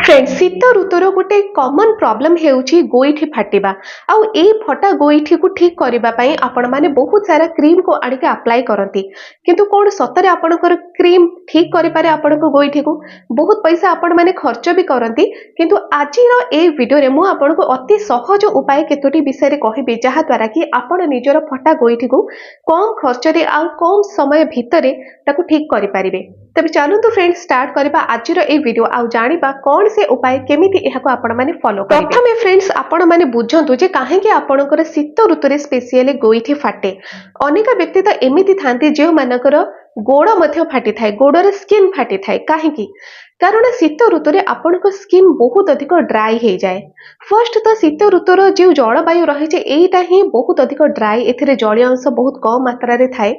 Friends शीत ऋतुर गोटे कॉमन प्रॉब्लम हेउची गोइठी फाटिबा आउ ए फटा गोइठी को ठीक करिबा पई आपण माने बहुत सारा क्रीम को आडिके अप्लाई करंती किंतु कोन सतरे आपणकर क्रीम ठीक करि पारे आपणको गोइठी को बहुत पैसा आपण माने खर्च भी करंती किंतु आजिरो ए वीडियो रे मु आपणको अति सहज उपाय केतोटी विषय रे कहिबे जहा द्वारा कि आपण निजर फटा गोइठी को कम खर्च रे आ कम समय भितरे ताको ठीक करि पारिबे। तबे चलतु फ्रेंड्स स्टार्ट करबा आजिर ए वीडियो आ जानिबा कोन से उपाय केमिति एहाको आपण माने फॉलो करिवे। प्रथमे फ्रेंड्स आपण माने बुझंतु जे काहे कि आपणकर शीत ऋतुरे स्पेशली गोइठी फाटे। अनेक व्यक्ति तो एमिति थांती जे मानकर गोड़ मध्य फाटी थाए, गोड़र स्किन फाटी थाए काहे कि कारण शीत ऋतुरे आपणक स्किन बहुत अधिक ड्राई हो जाए। फर्स्ट तो शीत ऋतुर जो जलवायु रही एटा ही बहुत अधिक ड्राई, एथिरे जलीय अंश बहुत कम मात्रा रे थाए।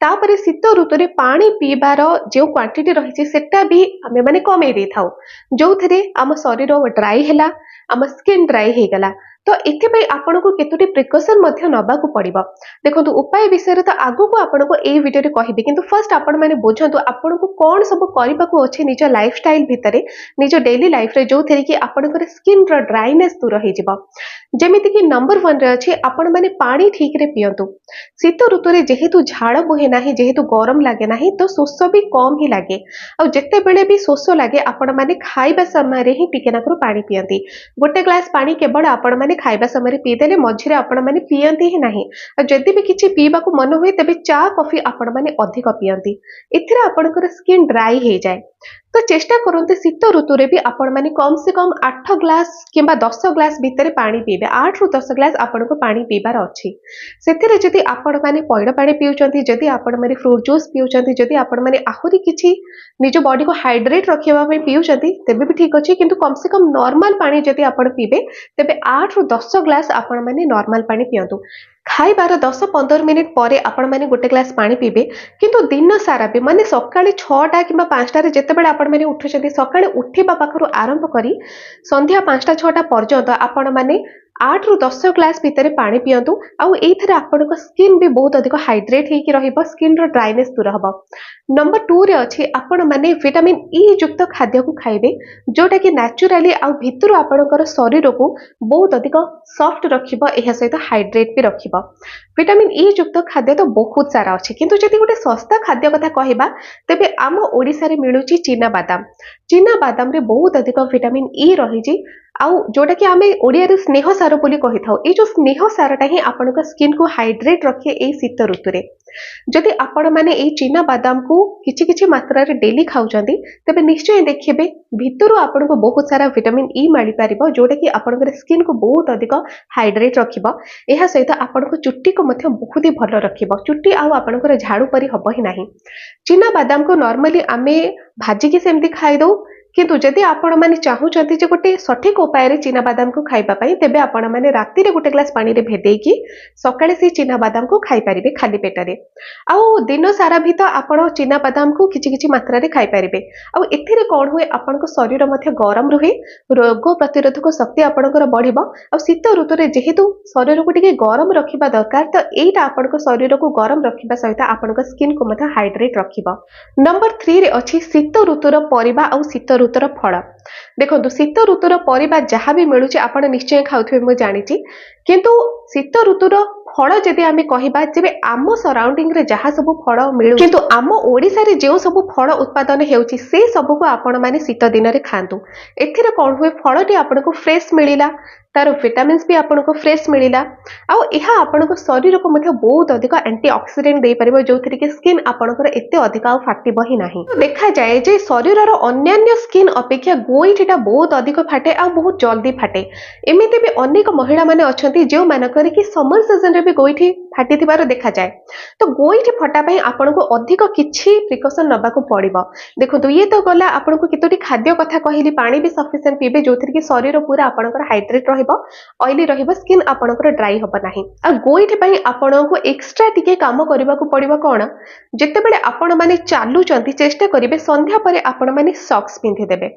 तापरे शीत ऋतुरे पानी पीबार जो क्वांटिटी रही सेटा भी आमे माने कमे दे थाउ, जो थेरे आम शरीर ड्राई हैला, आम स्किन ड्राई हो गला। तो एथिपाई आपनको केतोटी प्रिकॉशन मध्य नबाकू पड़िबो। देखंतु उपाय विषय तो आगु को आपनको ए वीडियो रे कहिबे किंतु फर्स्ट आपण माने बुझंतु आपनको कोन सब करिबाकू अछि निज लाइफस्टाइल भितरे, निज डेली लाइफ रे जो थेरे कि आपनकर स्किन रो ड्राइनेस दूर हो जिवो। जेमिति कि नंबर 1 रे अछि आपण माने पानी ठीक रे पियंतु। शीत ऋतु रे जेहेतु झाड़ बोहे नाही, जेहेतु गरम लागे नाही तो शोष भी कम ही लागे। आ जेते बेले भी शोष लागे आपण माने खाइबा समय रे ही टिके नाकरू पानी पियंती। गोटे ग्लास पानी केवल आपण माने खाइबा समय पीदेले मझिरे आपण माने पियंती ही नाही। जदि भी किछि पीबाकू मन हुए तेबे चा कॉफी आपण माने अधिक पियंती, एथिरे आपणकर स्किन ड्राई हो जाए। तो चेष्टा करते शीत ऋतु रे भी आपण माने कम से कम 8 ग्लास किंबा 10 ग्लास भितर पानी पीबे। 8 रु 10 ग्लास आपण को पानी पीबार अछि। सेथिरे जदि आपण माने पइड पानी पिउचंती, जदि आपण माने फ्रूट जूस पिउचंती, जदि आपण माने आहुरी किछि निज बॉडी को हाइड्रेट रखिबा पई पिउचंती तेबे भी ठीक अछि। किंतु कम से कम नॉर्मल पानी जदि आपण पीबे तेबे 8 रु 10 ग्लास आपण माने नॉर्मल पानी पियंतु। खाइबार 10-15 मिनिट परे आपण माने गोटे ग्लास पानी पीबे। किंतु दिन सारा भी माने सकाळे 6टा किंबा 5टा रे जेतेबेले आपण माने उठुछंती, सकाळे उठिबा पाखरु आरंभ करी संध्या 5टा-6टा पर्यंत आपण माने 8 रु 10 ग्लास भितर पानी पियंतु। आउ एथिरे आपनको स्किन भी बहुत अधिक हाइड्रेट हेकि रहिबो, स्किन रो ड्राइनेस दूर हबो। नंबर 2 रे अछि आपण माने विटामिन ई युक्त खाद्य को खाइबे, जोटा कि नेचुरली आउ भितरु आपणकर शरीर को बहुत अधिक सॉफ्ट रखिबो, एहा सहित हाइड्रेट भी रखिबो। विटामिन ई युक्त खाद्य तो बहुत सारा अछि किंतु जदि गोटे सस्ता खाद्य कथा कहिबा तेबे आम ओडिसा रे मिलुची चीना बादाम। चीना बादाम रे बहुत अधिक विटामिन ई रहिछि आउ जोटा कि आमे ओडिया रे स्नेह सार बोली कहि थाउ। ए जो स्नेह सारटा ही आपनका स्किन को हाइड्रेट रखे ए शीत ऋतु रे। जदि आपण माने ए चीना बादाम को किछि किछि मात्रा रे डेली खाउचंती तबे निश्चय देखिबे भितरु आपनको बहुत सारा विटामिन ई मिल पारिबो, जोटा कि आपनकर स्किन को बहुत अधिक हाइड्रेट रखिबो। एहा सहित आपनको चुट्टी को मध्य बहुत ही भलो रखिबो। चुट्टी आउ आपनकर झाड़ू परी हबो ही नाही। चीना बादाम को नॉर्मली आमे भाजी के सेमती खाइ दउ, किंतु जदि आपण माने चाहुचंती जे गोटे सठिक उपाय रे चीना बादाम को खाइबा पई तेबे आपण माने राती रे गोटे ग्लास पानी रे भेदेकी सकाळे से चीना बादाम को खाइ परिबे खाली पेट रे। आउ दिन सारा भी तो आपण चीना बादाम को किछि किछि मात्रा रे खाइ परिबे। आउ एथिरे कोन हुए आपनको शरीर मध्य गरम रहे, रोग प्रतिरोधक शक्ति आपणकर बढ़िबो। आउ शीत ऋतु रे जेहेतु शरीर को टिके गरम रखिबा दरकार, तो एटा आपनको शरीर को गरम रखिबा सहित आपनको स्किन को मध्य हाइड्रेट रखिबो। नंबर 3 रे अछि शीत ऋतुर परिबा आउ शीत ऋतुर फल। देखो शीत ऋतुर परिबा जहाँ भी मिलुची आपण निश्चय खाउथिबे मु जानिची, किंतु शीत ऋतुर फल जदि आमे कहिबा जेबे आम सराउंडिंग रे जहाँ सब फल मिलु, किंतु आम ओडिसा रे जे सब फल उत्पादन हेउची से सब को आपण माने शीत दिन रे खांतु। एथिरे कोन हुए फलटी आपनको फ्रेश मिलिला, तार विटामिन्स भी आपनको फ्रेश मिलिला, आउ एहा आपनको शरीर को मध्य बहुत अधिक एंटीऑक्सीडेंट दे परिबो, जोथि कि स्किन आपनकर एते अधिक आ फाटिबो ही नाही। तो देखा जाए जे शरीर रो अन्यान्य स्किन अपेक्षा गोइठीटा बहुत अधिक फाटे आ बहुत जल्दी फाटे। एमिति भी अनेक महिला माने अछंती जे मानकर कि समर सीजन रे भी गोइठी फाटी थिबार देखा जाए। तो गोइठी फटा पई आपनको अधिक किछि प्रिकॉशन नबाकू पड़िबो। देखो ये तो गला आपनको कितोटी खाद्य कथा कहिली, पानी भी सफिशिएंट पीबे, जोथि कि शरीर पूरा आपनकर हाइड्रेट ऑयली रहिबो, स्किन आपनकर ड्राई होबो नाही। आ गोइठी पई आपनको एक्स्ट्रा टिके काम करबाकू पड़िबो कोन, जेतेबेले आपण माने चालुचंती चेष्टा करिवे संध्या परे आपण माने सॉक्स पिंधि देबे।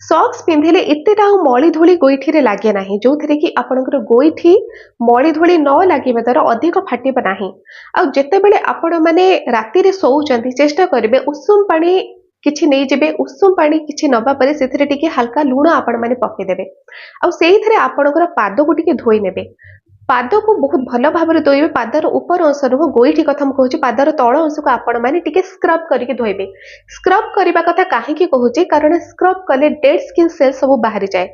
सॉक्स पिंधिले एतेटा मଳି धूଳି गोइठी रे लागे नाही, जोथि कि आपनकर गोइठी मଳି धूଳି न लागिबा द्वारा अधिक फाटिबो नाही। आ जेतेबेले आपण माने राती रे सोउचंती चेष्टा करिवे उषुम पानी किछि नहीं जेबे उषुम पानी किछि नबा परे सेथिरे टिके हल्का लूण आपण माने पकेदेबे आ सेइथिरे आपणकर पाद को टिके धोई नेबे पाद को बहुत भल भाव धोइबे पादर ऊपर अंश नुह गोईठी कथा मु कहूँ पादर तल अंश को आपण माने टिके स्क्रब करके धोइबे स्क्रब करबा कथा काहे की कहूँ कारण स्क्रब कले डेड स्किन सेल सब बाहरी जाए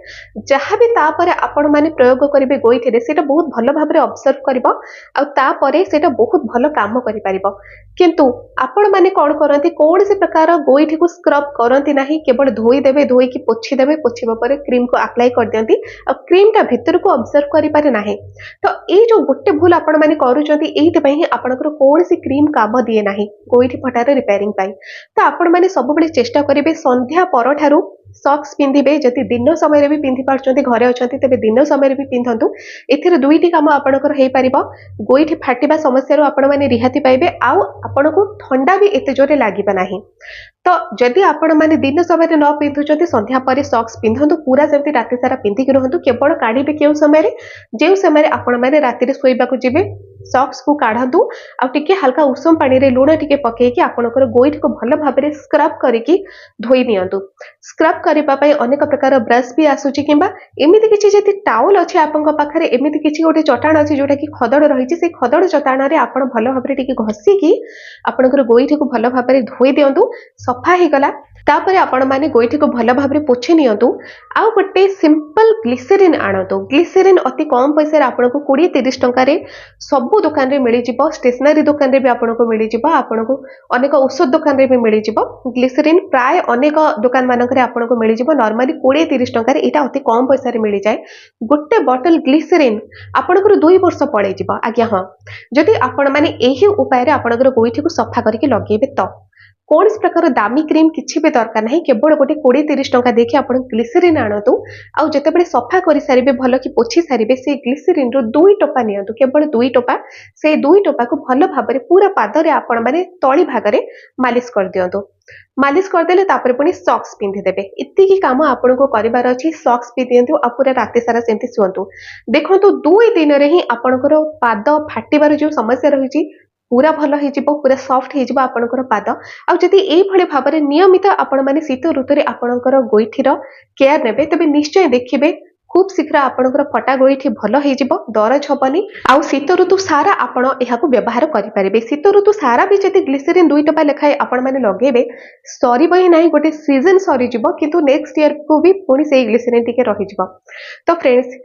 जहाँ भी तापर आपण माने प्रयोग करेंगे गोईठी सेटा बहुत भल भाव ऑब्जर्व करिवो आ तापरे सेटा बहुत भल काम करि परिबो किंतु आपण माने कौन करती कौन से प्रकार गोईठी को स्क्रब करती नहीं केवल धोईदेवे धोईकी पोछीदेवे पोछिबा परे क्रीम को अप्लाई कर दियंती आ क्रीम टा भितर को ऑब्जर्व करि पारे नाही तो ये जो गोटे भूल आपण माने करूचंती एइथिपई ही आपनकर कौन क्रीम काम दिए नाही गोईठी फटार रिपेयरिंग पाई तो आपण माने सब बेले चेष्टा करिवे संध्या परठारू सॉक्स पिंधिबे जति दिन समय भी पिंधि पारछंती घरे अछंती तबे दिन समय भी पिंधंतु एथिरे दुईटी काम आपनकर हेई परिबो गोईठी फाटिबा समस्या रो आपण माने रिहाती पाइबे आउ आपनको ठंडा भी एते जोरे लागिबा नाही तो जदि आपण माने दिन समय न पिंधुचंती संध्या पर सॉक्स पिंधंतु पूरा सेमती राति सारा पिंधिक रहंतु केवल काढिबे केउ समय जे समय आपण माने राति रे सोइबा को जिबे सॉक्स को काढंतु आ टिके हल्का उषम पानी रे लूण टिके पकेकी आपनकर गोईठी को भल भाबरे स्क्रब करिकी धोई नियंतु स्क्रब करबा पई अनेक प्रकार ब्रश भी आसुची किंबा एमिति किछि जति टावल अछि आपनक पाखरे एमिति किछि गोटे चटाण अछि जोटा कि खदड़ रहिछि से खदड़ चटाण रे आपण भल भाबरे टिके घसी की आपनकर गोईठी को भल भाबरे धोई दियंतु सफा ही गला तापर आपण माने गोईठी को भल भाबरे पोछि नियंतु आ गोटे सिंपल ग्लिसरीन आणतु ग्लिसरीन अति कम पैसा रे आपनको 20-30 टंका रे सब दुकान रे मिली जिवो स्टेशनरी दुकान रे भी आपनको मिली जिवो आपनको अनेक औषध दुकान रे भी मिली जिवो ग्लिसरीन प्राय अनेक दुकान मानक रे आपनको मिली जिवो नॉर्मली 20-30 टंका रे एटा अति कम पैसा रे मिली जाए गोटे बॉटल ग्लिसरीन आपनको 2 वर्ष पड़े जिवो आज्ञा हां जदि आपण माने एही उपाय रे आपनको गोईठी को सफा करके लगेबे तो कौन प्रकार दामी क्रीम किसी भी दरकार नहीं केवल गोटे 20-30 टंका देखिए आप ग्लिसरीन आणतु आउ जितेबाला सफा कर सारे भल कि पोछि सारे से ग्लिसरीन रो 2 टोपा नियंतु केवल 2 टोपा से 2 टोपा को भल भाव में पूरा पादरे आपण माने तली भागरे मालिश कर दियंतु मालिश करदेले तापर पुणी सॉक्स पिंधिदेवे इतिकी काम आपनको करिवार अछि सॉक्स पिंधियंतु आ पूरा राति सारा सेमती सुअंतु देखंतु 2 दिन रे ही आपनकर पाद फाटिबार जो समस्या रही पूरा भल हो पूरा सॉफ्ट हो आपनकर पाद आ जदि एई भली भाबरे नियमित आपण माने शीत ऋतु रे आपनकर गोईठीर केयर नेबे तबे निश्चय देखिबे खूब शीघ्र आपनकर फटा गोईठी भल हो दरज हबनी आ शीत ऋतु सारा आपण एहाकू व्यवहार करि परिबे शीत ऋतु सारा भी जदि ग्लिसरीन 2 टपा लेखाए आपण माने लगेबे सरीबो ही नाही गोटे सीजन सरी जिवो किंतु नेक्स्ट ईयर को भी पुणी सेई ग्लिसरीन टिके रहि जिवो तो फ्रेंड्स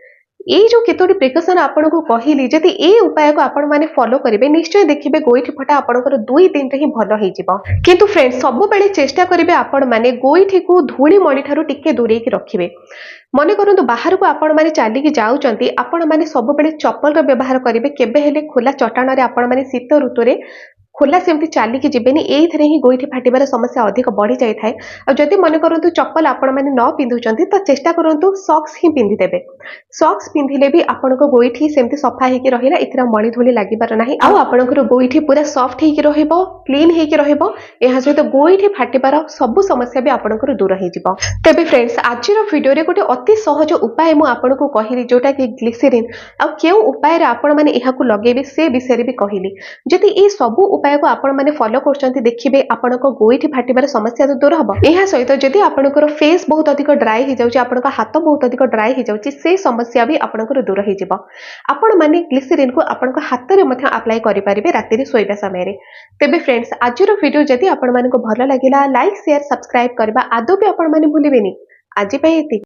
ये जो केतोटी प्रिकॉशन आपको कहली जदि ए उपाय को आपण माने फॉलो करेंगे निश्चय देखिए गोईठी फटा आपनकर 2 दिन रे ही भल हो जिवो किंतु फ्रेंड्स सब बेले चेष्टा करेंगे आपण माने गोईठी को धूली मणि ठारू टिके दूरे की रखिबे मन करंतु बाहर को आपण माने चाली की जाउचंती आपण माने सब बेले चप्पल रो व्यवहार करेंगे केबे हेले खोला चटाण रे आपण माने शीत ऋतु रे खोला सेमती चालिकी जीवेनि एइथरे ही गोईठी फाटिबार समस्या अधिक बढ़ी जाए थाए आ जदि मन करंतु चप्पल आपण माने न पिंधुचंती तो चेष्टा करंतु सॉक्स ही पिंधि देबे सॉक्स पिंधिले भी आपनको गोईठी सेमती सफा हेकी रहिला इथरा मळी धूली लागिबार नाही आ आपनकर गोईठी पूरा सॉफ्ट हेकी रहिबो क्लीन हेकी रहिबो एहा सहित गोईठी फाटिबार सब समस्या भी आपनकर दूर हे जिवो तबे फ्रेंड्स आजिर वीडियो रे गोटे अति सहज उपाय मु आपनको कहिली जोटा कि ग्लिसरीन आ केउ उपाय रे आपण माने एहाकू लगेबे से विषय रे भी कहिली जदि ए सब उपाय को आपण माने फॉलो करछंती देखिबे आपनको गोईठी फाटिबार समस्या तो दूर हबो एहा सहित जदि आपनकर फेस बहुत अधिक ड्राई हो जाउची आपनका हाथ बहुत अधिक ड्राई हो जाउची से समस्या भी आपनकर दूर हो जिवो आपण माने ग्लिसरीन को आपनका हाथ रे मथे अप्लाई करि परिबे राति रे सोइबा समय रे तबे फ्रेंड्स आजिर वीडियो जदि आपण मानको भलो लागिला लाइक शेयर सब्सक्राइब करबा आदो भी आपण माने भूलिबेनी आजि पई एति